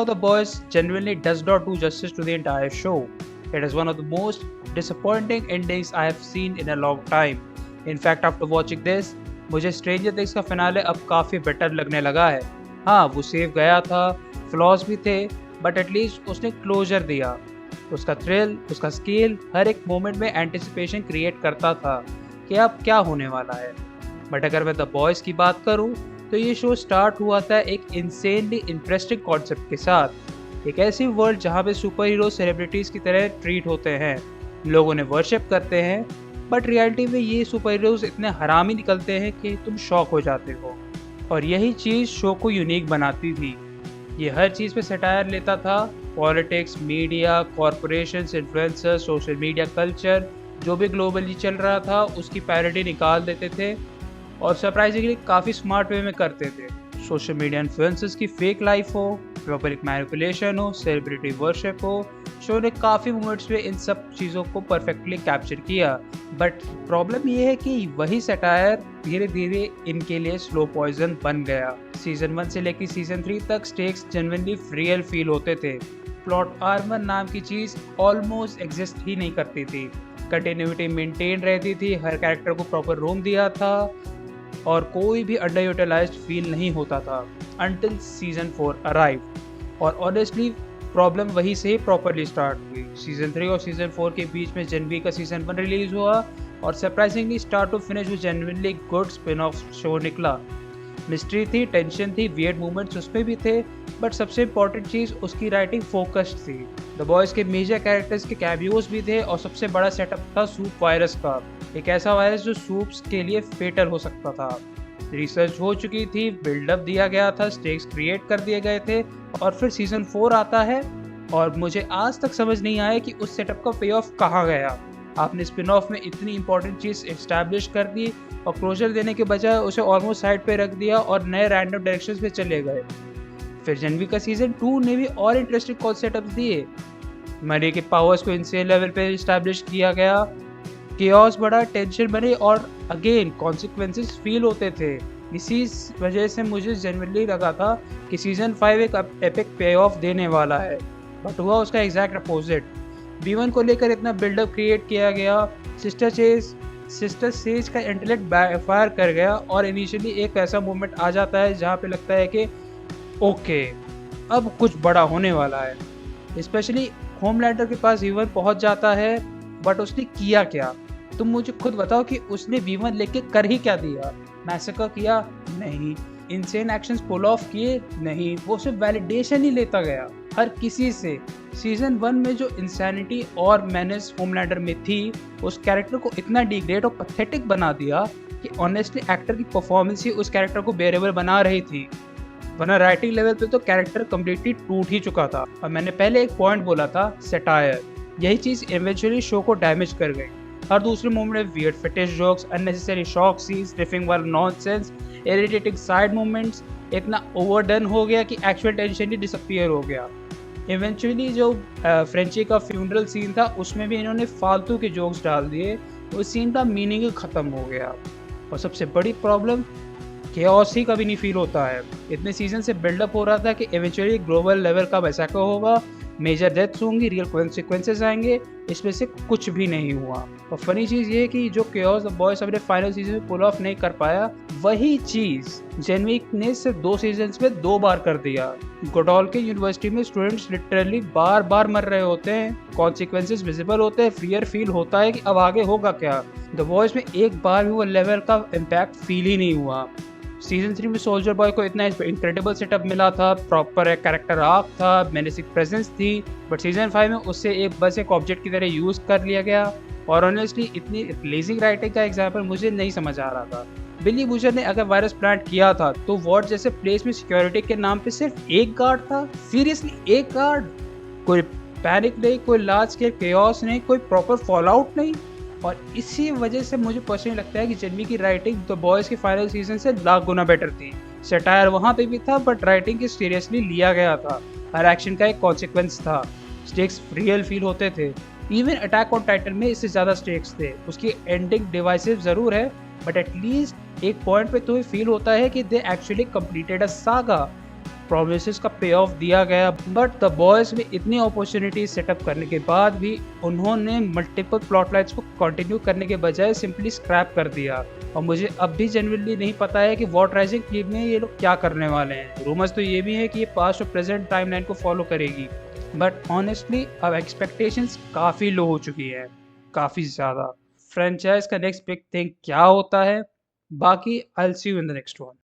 The Boys genuinely does not do justice to the entire show. It is one of the most disappointing endings I have seen in a long time. In fact, after watching this, मुझे stranger things का finale अब काफ़ी better लगने लगा है। हाँ, वो save गया था, फ्लॉज भी थे, बट एटलीस्ट उसने क्लोजर दिया। उसका थ्रिल, उसका स्केल, हर एक मोमेंट में एंटिसिपेशन क्रिएट करता था कि अब क्या होने वाला है। बट अगर मैं द बॉयज़ की बात करूँ, तो ये शो स्टार्ट हुआ था एक इंसेनली इंटरेस्टिंग कॉन्सेप्ट के साथ। एक ऐसी वर्ल्ड जहाँ पे सुपर हीरो सेलिब्रिटीज़ की तरह ट्रीट होते हैं, लोग उन्हें वर्शिप करते हैं, बट रियलिटी में ये सुपर हीरोज़ इतने हरामी निकलते हैं कि तुम शॉक हो जाते हो। और यही चीज़ शो को यूनिक बनाती थी। ये हर चीज़ पे सटायर लेता था, politics, media, corporations, influencers, social media culture, जो भी ग्लोबली चल रहा था उसकी पैरोडी निकाल देते थे और सरप्राइजिंगली काफ़ी स्मार्ट वे में करते थे। सोशल मीडिया इन्फ्लुएंसर्स की फेक लाइफ हो, पब्लिक मैनिपुलेशन हो, सेलिब्रिटी वर्शिप हो, शो ने काफ़ी मोमेंट्स में इन सब चीज़ों को परफेक्टली कैप्चर किया। बट प्रॉब्लम ये है कि वही सटायर धीरे धीरे इनके लिए स्लो पॉइजन बन गया। सीजन 1 से लेकर सीजन 3 तक स्टेक्स जेन्युइनली रियल फील होते थे। प्लॉट आर्मर नाम की चीज़ ऑलमोस्ट एग्जिस्ट ही नहीं करती थी। कंटिन्यूटी मेंटेन रहती थी, हर कैरेक्टर को प्रॉपर रूम दिया था और कोई भी अंडर यूटिलाइज्ड फील नहीं होता था अंटिल सीजन 4 अराइव। और ऑनेस्टली प्रॉब्लम वहीं से ही प्रॉपरली स्टार्ट हुई। सीजन 3 और सीजन 4 के बीच में जनवी का सीजन 1 रिलीज हुआ और सरप्राइजिंगली स्टार्ट टू फिनिश वो genuinely good spin off show निकला। मिस्ट्री थी, टेंशन थी, वियर्ड मूवमेंट्स उसमें भी थे, बट सबसे इम्पॉर्टेंट चीज़ उसकी राइटिंग फोकस्ड थी। द बॉयज़ के मेजर कैरेक्टर्स के कैमियोज भी थे और सबसे बड़ा सेटअप था सूप वायरस का, एक ऐसा वायरस जो सूप्स के लिए फेटल हो सकता था। रिसर्च हो चुकी थी, बिल्डअप दिया गया था, स्टेक्स क्रिएट कर दिए गए थे और फिर सीजन 4 आता है और मुझे आज तक समझ नहीं आया कि उस सेटअप का पे ऑफ कहाँ गया। आपने स्पिन ऑफ में इतनी इंपॉर्टेंट चीज़ एस्टैब्लिश कर दी और क्लोजर देने के बजाय उसे ऑलमोस्ट साइड पे रख दिया और नए रैंडम डायरेक्शंस पे चले गए। फिर जनवी का सीजन 2 ने भी और इंटरेस्टिंग कॉल सेटअप्स दिए। मरी के पावर्स को इनसेन लेवल पे एस्टैब्लिश किया गया, केओस बढ़ा, टेंशन बनी और अगेन कॉन्सिक्वेंसेस फील होते थे। इसी वजह से मुझे जेन्युइनली लगा था कि सीजन 5 एक एपिक पे ऑफ देने वाला है, बट हुआ उसका एग्जैक्ट अपोजिट। B1 को लेकर इतना बिल्डअप क्रिएट किया गया, सिस्टर सेज का इंटेलेक्ट बैकफायर कर गया और इनिशियली एक ऐसा मोमेंट आ जाता है जहाँ पे लगता है कि ओके अब कुछ बड़ा होने वाला है। स्पेशली होमलैंडर के पास V1 पहुँच जाता है, बट उसने किया क्या? तुम मुझे खुद बताओ कि उसने V1 लेके कर ही क्या दिया? मैसेकर किया? नहीं। इनसेन एक्शंस पुल ऑफ किए? नहीं। वो सिर्फ वैलिडेशन ही लेता गया हर किसी से। सीजन 1 में जो इंसैनिटी और मैनेस होमलैंडर में थी, उस कैरेक्टर को इतना डिग्रेड और पैथेटिक बना दिया कि ऑनेस्टली एक्टर की परफॉर्मेंस ही उस कैरेक्टर को बेरेबल बना रही थी, वरना राइटिंग लेवल पे तो कैरेक्टर कम्प्लीटली टूट ही चुका था। और मैंने पहले एक पॉइंट बोला था, सेटायर, यही चीज़ इवेंचुअली शो को डैमेज कर गई। हर दूसरे मोमेंट में weird fetish jokes, unnecessary shock scenes, riffing वाला नॉनसेंस, इरिटेटिंग साइड मोमेंट्स इतना ओवरडन हो गया कि एक्चुअल टेंशन ही डिसअपीयर हो गया। इवेंचुअली जो फ्रेंची का फ्यूनरल सीन था उसमें भी इन्होंने फालतू के जोक्स डाल दिए, उस सीन का मीनिंग ही ख़त्म हो गया। और सबसे बड़ी प्रॉब्लम, केओस ही कभी नहीं फील होता है। इतने सीजन से बिल्डअप हो रहा था कि इवेंचुअली ग्लोबल लेवल का मैसेकर होगा, मेजर डेथ्स होंगी, रियल कॉन्सिक्वेंसेस आएंगे, इसमें से कुछ भी नहीं हुआ। और फनी चीज़ ये है कि जो केओस द बॉयज़ अपने फाइनल सीजन में पुल ऑफ नहीं कर पाया, वही चीज़ जेनवी ने सिर्फ 2 सीजन्स में 2 बार कर दिया। गोडॉल के यूनिवर्सिटी में स्टूडेंट्स लिटरली बार बार मर रहे होते हैं, कॉन्सिक्वेंसेस विजिबल होते हैं, फियर फील होता है कि अब आगे होगा क्या। द बॉयज़ में एक बार भी वो लेवल का इम्पैक्ट फील ही नहीं हुआ। सीजन 3 में सोल्जर बॉय को इतना इनक्रेडिबल सेटअप मिला था, प्रॉपर एक कैरेक्टर आर्क था, मेनेसिंग प्रेजेंस थी, बट सीजन 5 में उससे बस एक ऑब्जेक्ट की तरह यूज़ कर लिया गया। और ऑनेस्टली इतनी लेजिंग राइटिंग का एग्जाम्पल मुझे नहीं समझ आ रहा था। बिली बूचर ने अगर वायरस प्लांट किया था तो वॉर्ड जैसे प्लेस में सिक्योरिटी के नाम पे सिर्फ एक गार्ड था? सीरियसली एक गार्ड? कोई पैनिक नहीं, कोई लार्ज स्केल केओस नहीं, कोई प्रॉपर फॉल आउट नहीं। और इसी वजह से मुझे पर्सनली लगता है कि जेनवी की राइटिंग द बॉयज़ के फाइनल सीजन से लाख गुना बेटर थी। सटायर वहाँ पे भी था, बट राइटिंग की सीरियसली लिया गया था, हर एक्शन का एक कॉन्सिक्वेंस था, स्टेक्स रियल फील होते थे। इवन अटैक ऑन टाइटन में इससे ज़्यादा स्टेक्स थे। उसकी एंडिंग डिवाइसिव ज़रूर है, बट एटलीस्ट एक पॉइंट पे तो फील होता है कि they actually completed a saga. Promises का पे ऑफ दिया गया, बट द बॉयज में इतनी अपॉर्चुनिटी सेटअप करने के बाद भी उन्होंने मल्टीपल प्लॉट लाइन्स को कंटिन्यू करने के बजाय सिंपली स्क्रैप कर दिया। और मुझे अब भी जेन्युइनली नहीं पता है कि वॉट राइजिंग टीम में ये लोग क्या करने वाले हैं। रूमर्स तो ये भी है कि ये पास्ट और प्रेजेंट टाइमलाइन को फॉलो करेगी, बट ऑनेस्टली अब एक्सपेक्टेशंस काफ़ी लो हो चुकी है, काफ़ी ज़्यादा। फ्रेंचाइज का नेक्स्ट बिग थिंग क्या होता है, बाकी I will see you in the next one.